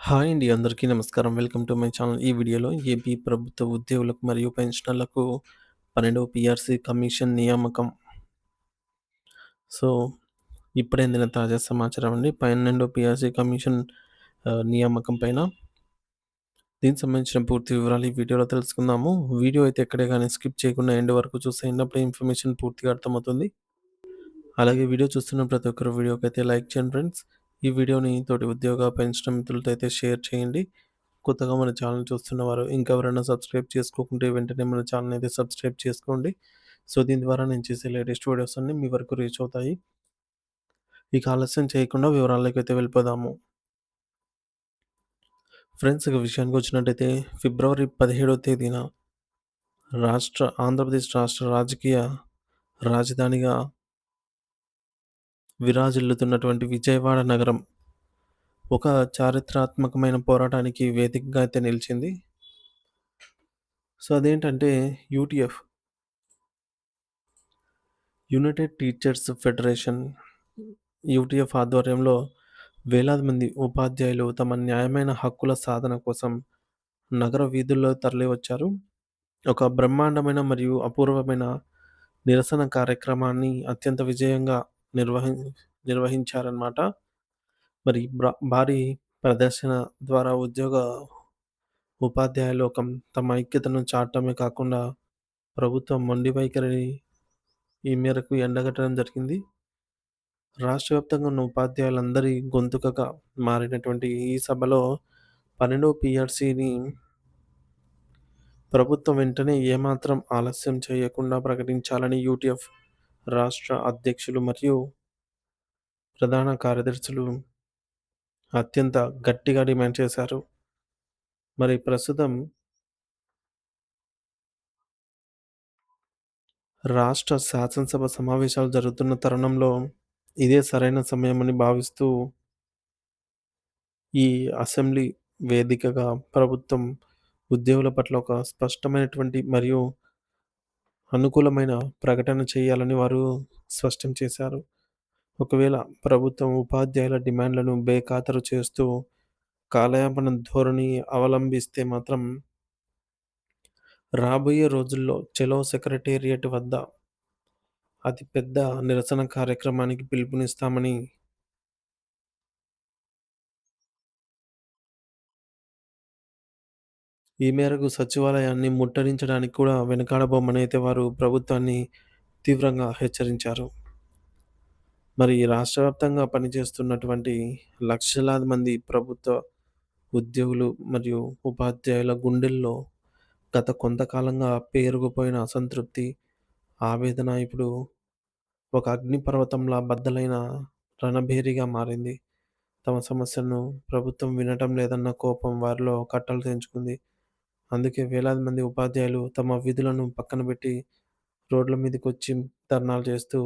Hi అండి. అందరికీ నమస్కారం. Welcome to my channel. ఈ వీడియోలో ఏపీ ప్రభుత్వ ఉద్యోగులకు మరియు పెన్షనర్లకు 12వ పీఆర్సీ కమిషన్ నియామకం. సో, ఇప్పుడే అందిన తాజా సమాచారం అండి. 12వ పీఆర్సీ కమిషన్ నియామకం పైన. దీనికి సంబంధించిన పూర్తి వివరాలు ఈ వీడియోలో తెలుసుకుందాము. వీడియో అయితే ఎక్కడే గాని స్కిప్ చేయకుండా ఎండ్ వరకు చూసేయండి. అప్పుడే ఇన్ఫర్మేషన్ పూర్తిగా అర్థమవుతుంది. అలాగే వీడియో చూస్తున్న ప్రతి ఒక్కరు వీడియోకైతే లైక్ చేయండి ఫ్రెండ్స్. ఈ వీడియోని తోటి ఉద్యోగ, పెన్షన్ మిత్రులతో అయితే షేర్ చేయండి. కొత్తగా మన ఛానల్ చూస్తున్నవారు ఇంకా ఎవరైనా సబ్స్క్రైబ్ చేసుకోకుంటే వెంటనే మన ఛానల్ అయితే సబ్స్క్రైబ్ చేసుకోండి. సో, దీని ద్వారా నేను చేసే లేటెస్ట్ వీడియోస్ అన్నీ మీ వరకు రీచ్ అవుతాయి. ఇక ఆలస్యం చేయకుండా వివరాల్లోకైతే వెళ్ళిపోదాము. ఫ్రెండ్స్, ఇక విషయానికి వచ్చినట్టయితే ఫిబ్రవరి 17వ తేదీన ఆంధ్రప్రదేశ్ రాష్ట్ర రాజకీయ రాజధానిగా విరాజిల్లుతున్నటువంటి విజయవాడ నగరం ఒక చారిత్రాత్మకమైన పోరాటానికి వేదికగా అయితే నిలిచింది. సో, అదేంటంటే UTF, United teachers federation, UTF ఆధ్వర్యంలో వేలాది మంది ఉపాధ్యాయులు తమ న్యాయమైన హక్కుల సాధన కోసం నగర వీధుల్లో తరలివచ్చారు. ఒక బ్రహ్మాండమైన మరియు అపూర్వమైన నిరసన కార్యక్రమాన్ని అత్యంత విజయంగా నిర్వహి నిర్వహించారన్నమాట. మరి భారీ ప్రదర్శన ద్వారా ఉపాధ్యాయ లోకం తమ ఐక్యతను చాటమే కాకుండా ప్రభుత్వం మొండి వైఖరిని ఈ మేరకు ఎండగట్టడం జరిగింది. రాష్ట్ర వ్యాప్తంగా ఉన్న ఉపాధ్యాయులందరి గొంతుకగా మారినటువంటి ఈ సభలో 12వ పీఆర్సీని ప్రభుత్వం వెంటనే ఏమాత్రం ఆలస్యం చేయకుండా ప్రకటించాలని యూటీఎఫ్ రాష్ట్ర అధ్యక్షులు మరియు ప్రధాన కార్యదర్శులు అత్యంత గట్టిగా డిమాండ్ చేశారు. మరి ప్రస్తుతం రాష్ట్ర శాసనసభ సమావేశాలు జరుగుతున్న తరుణంలో ఇదే సరైన సమయమని భావిస్తూ ఈ అసెంబ్లీ వేదికగా ప్రభుత్వం ఉద్యోగుల పట్ల ఒక స్పష్టమైనటువంటి మరియు అనుకూలమైన ప్రకటన చేయాలని వారు స్పష్టం చేశారు. ఒకవేళ ప్రభుత్వం ఉపాధ్యాయుల డిమాండ్లను బేఖాతరు చేస్తూ కాలయాపన ధోరణి అవలంబిస్తే మాత్రం రాబోయే రోజుల్లో చలో సెక్రటేరియట్ వద్ద అతి పెద్ద నిరసన కార్యక్రమానికి పిలుపునిస్తామని ఈ మేరకు సచివాలయాన్ని ముట్టడించడానికి కూడా వెనకాడబోమని అయితే వారు ప్రభుత్వాన్ని తీవ్రంగా హెచ్చరించారు. మరి రాష్ట్ర వ్యాప్తంగా పనిచేస్తున్నటువంటి లక్షలాది మంది ప్రభుత్వ ఉద్యోగులు మరియు ఉపాధ్యాయుల గుండెల్లో గత కొంతకాలంగా పేరుకుపోయిన అసంతృప్తి, ఆవేదన ఇప్పుడు ఒక అగ్నిపర్వతంలా బద్దలైన రణభేరిగా మారింది. తమ సమస్యలను ప్రభుత్వం వినటం లేదన్న కోపం వారిలో కట్టలు తెంచుకుంది. అందుకే వేలాది మంది ఉపాధ్యాయులు తమ విధులను పక్కన పెట్టి రోడ్ల మీదకొచ్చి ధర్నాలు చేస్తూ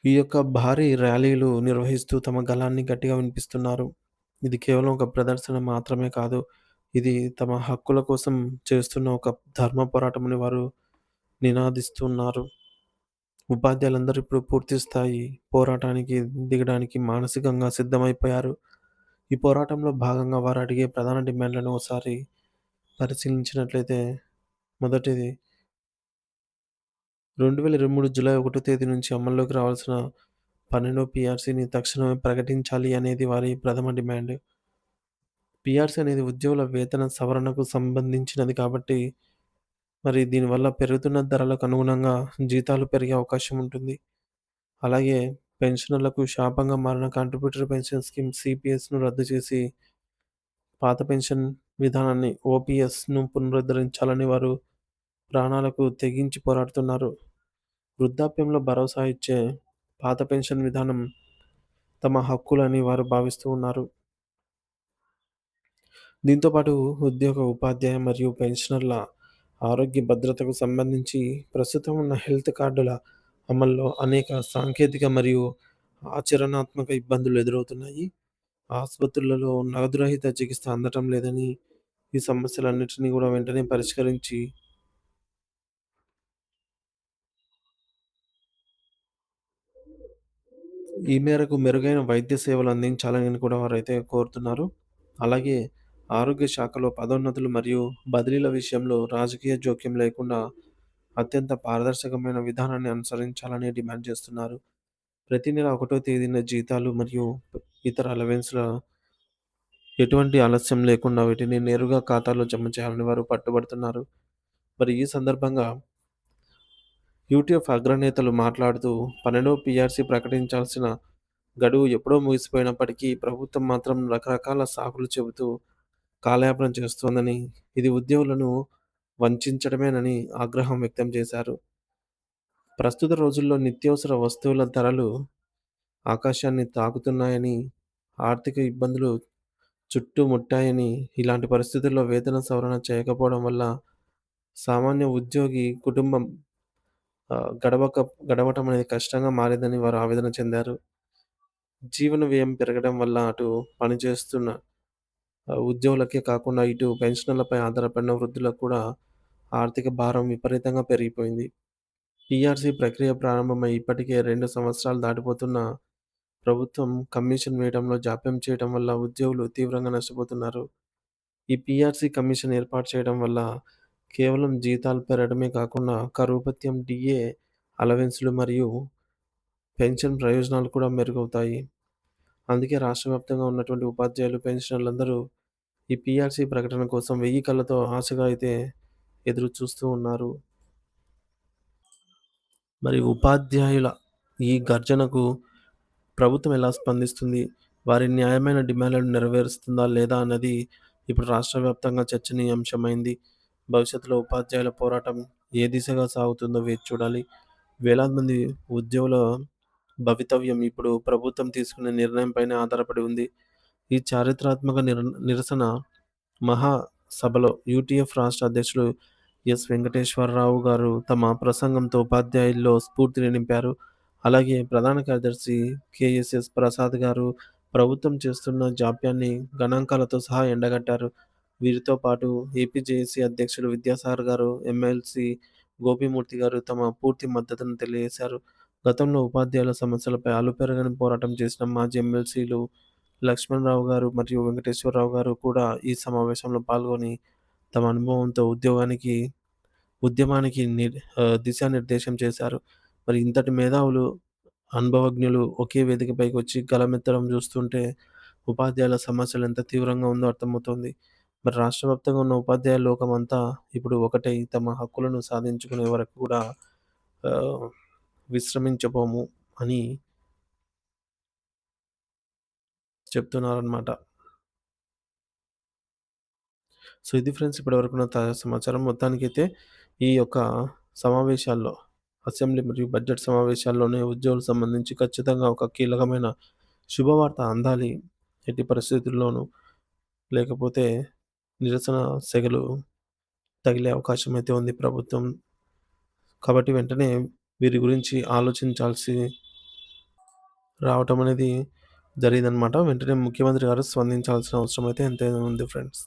ఈ యొక్క భారీ ర్యాలీలు నిర్వహిస్తూ తమ గళాన్ని గట్టిగా వినిపిస్తున్నారు. ఇది కేవలం ఒక ప్రదర్శన మాత్రమే కాదు. ఇది తమ హక్కుల కోసం చేస్తున్న ఒక ధర్మ పోరాటమని వారు నినాదిస్తున్నారు. ఉపాధ్యాయులందరూ ఇప్పుడు పూర్తి స్థాయి పోరాటానికి దిగడానికి మానసికంగా సిద్ధమైపోయారు. ఈ పోరాటంలో భాగంగా వారు అడిగే ప్రధాన డిమాండ్లను ఒకసారి పరిశీలించినట్లయితే, మొదటిది 2023 జూలై 1 తేదీ నుంచి అమల్లోకి రావాల్సిన 12వ పీఆర్సీని తక్షణమే ప్రకటించాలి అనేది వారి ప్రథమ డిమాండ్. పీఆర్సీ అనేది ఉద్యోగుల వేతన సవరణకు సంబంధించినది కాబట్టి, మరి దీనివల్ల పెరుగుతున్న ధరలకు అనుగుణంగా జీతాలు పెరిగే అవకాశం ఉంటుంది. అలాగే పెన్షనర్లకు శాపంగా మారిన కాంట్రిబ్యూటరీ పెన్షన్ స్కీమ్ సీపీఎస్‌ను రద్దు చేసి, పాత పెన్షన్ విధానాన్ని ఓపీఎస్‌ను పునరుద్ధరించాలని వారు ప్రాణాలకు తెగించి పోరాడుతున్నారు. వృద్ధాప్యంలో భరోసా ఇచ్చే పాత పెన్షన్ విధానం తమ హక్కులని వారు భావిస్తూ ఉన్నారు. దీంతో పాటు ఉద్యోగ, ఉపాధ్యాయ మరియు పెన్షనర్ల ఆరోగ్య భద్రతకు సంబంధించి ప్రస్తుతం ఉన్న హెల్త్ కార్డుల అమల్లో అనేక సాంకేతిక మరియు ఆచరణాత్మక ఇబ్బందులు ఎదురవుతున్నాయి. ఆసుపత్రులలో నగదు రహిత చికిత్స అందటం లేదని, ఈ సమస్యలన్నిటిని కూడా వెంటనే పరిష్కరించి ఈ మేరకు మెరుగైన వైద్య సేవలు అందించాలని కూడా వారైతే కోరుతున్నారు. అలాగే ఆరోగ్య శాఖలో పదోన్నతులు మరియు బదిలీల విషయంలో రాజకీయ జోక్యం లేకుండా అత్యంత పారదర్శకమైన విధానాన్ని అనుసరించాలని డిమాండ్ చేస్తున్నారు. ప్రతి నెల 1వ తేదీన జీతాలు మరియు ఇతర అలవెన్స్‌ల ఎటువంటి ఆలస్యం లేకుండా వీటిని నేరుగా ఖాతాలో జమ చేయాలని వారు పట్టుబడుతున్నారు. మరి ఈ సందర్భంగా యూటీఎఫ్ అగ్రనేతలు మాట్లాడుతూ 12వ పీఆర్సీ ప్రకటించాల్సిన గడువు ఎప్పుడో ముగిసిపోయినప్పటికీ ప్రభుత్వం మాత్రం రకరకాల సాకులు చెబుతూ కాలయాపన చేస్తోందని, ఇది ఉద్యోగులను వంచడమేనని ఆగ్రహం వ్యక్తం చేశారు. ప్రస్తుత రోజుల్లో నిత్యావసర వస్తువుల ధరలు ఆకాశాన్ని తాకుతున్నాయని, ఆర్థిక ఇబ్బందులు చుట్టుముట్టాయని, ఇలాంటి పరిస్థితుల్లో వేతన సవరణ చేయకపోవడం వల్ల సామాన్య ఉద్యోగి కుటుంబం గడవటం అనేది కష్టంగా మారిందని వారు ఆవేదన చెందారు. జీవన వ్యయం పెరగడం వల్ల అటు పనిచేస్తున్న ఉద్యోగులకే కాకుండా ఇటు పెన్షనర్లపై ఆధారపడిన వృద్ధులకు కూడా ఆర్థిక భారం విపరీతంగా పెరిగిపోయింది. పీఆర్సీ ప్రక్రియ ప్రారంభమై ఇప్పటికే 2 సంవత్సరాలు దాటిపోతున్నా ప్రభుత్వం కమిషన్ వేయడంలో జాప్యం చేయడం వల్ల ఉద్యోగులు తీవ్రంగా నష్టపోతున్నారు. ఈ పీఆర్సీ కమిషన్ ఏర్పాటు చేయడం వల్ల కేవలం జీతాలు పెరగడమే కాకుండా కరువు భత్యం, డీఏ అలవెన్స్‌లు మరియు పెన్షన్ ప్రయోజనాలు కూడా మెరుగవుతాయి. అందుకే రాష్ట్ర వ్యాప్తంగా ఉన్నటువంటి ఉపాధ్యాయులు, పెన్షనర్లందరూ ఈ పీఆర్సీ ప్రకటన కోసం 1000 కళ్ళతో ఆశగా అయితే ఎదురు చూస్తూ ఉన్నారు. మరి ఉపాధ్యాయుల ఈ గర్జనకు ప్రభుత్వం ఎలా స్పందిస్తుంది? వారి న్యాయమైన డిమాండ్‌లను నెరవేరుస్తుందా లేదా అన్నది ఇప్పుడు రాష్ట్ర వ్యాప్తంగా చర్చనీయాంశమైంది. భవిష్యత్తులో ఉపాధ్యాయుల పోరాటం ఏ దిశగా సాగుతుందో వేచి చూడాలి. వేలాది మంది ఉద్యోగుల భవితవ్యం ఇప్పుడు ప్రభుత్వం తీసుకునే నిర్ణయంపైనే ఆధారపడి ఉంది. ఈ చారిత్రాత్మక నిరసన మహాసభలో యూటీఎఫ్ రాష్ట్ర అధ్యక్షులు ఎస్. వెంకటేశ్వరరావు గారు తమ ప్రసంగంతో ఉపాధ్యాయుల్లో స్ఫూర్తిని నింపారు. అలాగే ప్రధాన కార్యదర్శి కెఎస్ఎస్ ప్రసాద్ గారు ప్రభుత్వం చేస్తున్న జాప్యాన్ని గణాంకాలతో సహా ఎండగట్టారు. వీరితో పాటు ఏపీజేఏసీ అధ్యక్షులు విద్యాసాగర్ గారు, ఎమ్మెల్సీ గోపిమూర్తి గారు తమ పూర్తి మద్దతును తెలియజేశారు. గతంలో ఉపాధ్యాయుల సమస్యలపై అలుపెరగని పోరాటం చేసిన మాజీ ఎమ్మెల్సీలు లక్ష్మణరావు గారు మరియు వెంకటేశ్వరరావు గారు కూడా ఈ సమావేశంలో పాల్గొని తమ అనుభవంతో ఉద్యమానికి దిశానిర్దేశం చేశారు. మరి ఇంతటి మేధావులు, అనుభవజ్ఞులు ఒకే వేదికపైకి వచ్చి గళమెత్తడం చూస్తుంటే ఉపాధ్యాయుల సమస్యలు ఎంత తీవ్రంగా ఉందో అర్థమవుతోంది. మరి రాష్ట్ర వ్యాప్తంగా ఉన్న ఉపాధ్యాయ లోకమంతా ఇప్పుడు ఒకటై తమ హక్కులను సాధించుకునే వరకు కూడా ఆహ్, విశ్రమించబోము అని చెప్తున్నారనమాట. సో, ఇది ఫ్రెండ్స్ ఇప్పటివరకున్న తాజా సమాచారం. మొత్తానికైతే ఈ యొక్క సమావేశాల్లో అసెంబ్లీ మరియు బడ్జెట్ సమావేశాల్లోనే ఉద్యోగులకు సంబంధించి ఖచ్చితంగా ఒక కీలకమైన శుభవార్త అందాలి. ఎట్టి పరిస్థితుల్లోనూ. లేకపోతే నిరసన సెగలు తగిలే అవకాశం అయితే ఉంది ప్రభుత్వం. కాబట్టి వెంటనే వీరి గురించి ఆలోచించాల్సి రావటం అనేది జరిగిందనమాట. వెంటనే ముఖ్యమంత్రి గారు స్పందించాల్సిన అవసరం అయితే ఎంతైనా ఉంది ఫ్రెండ్స్.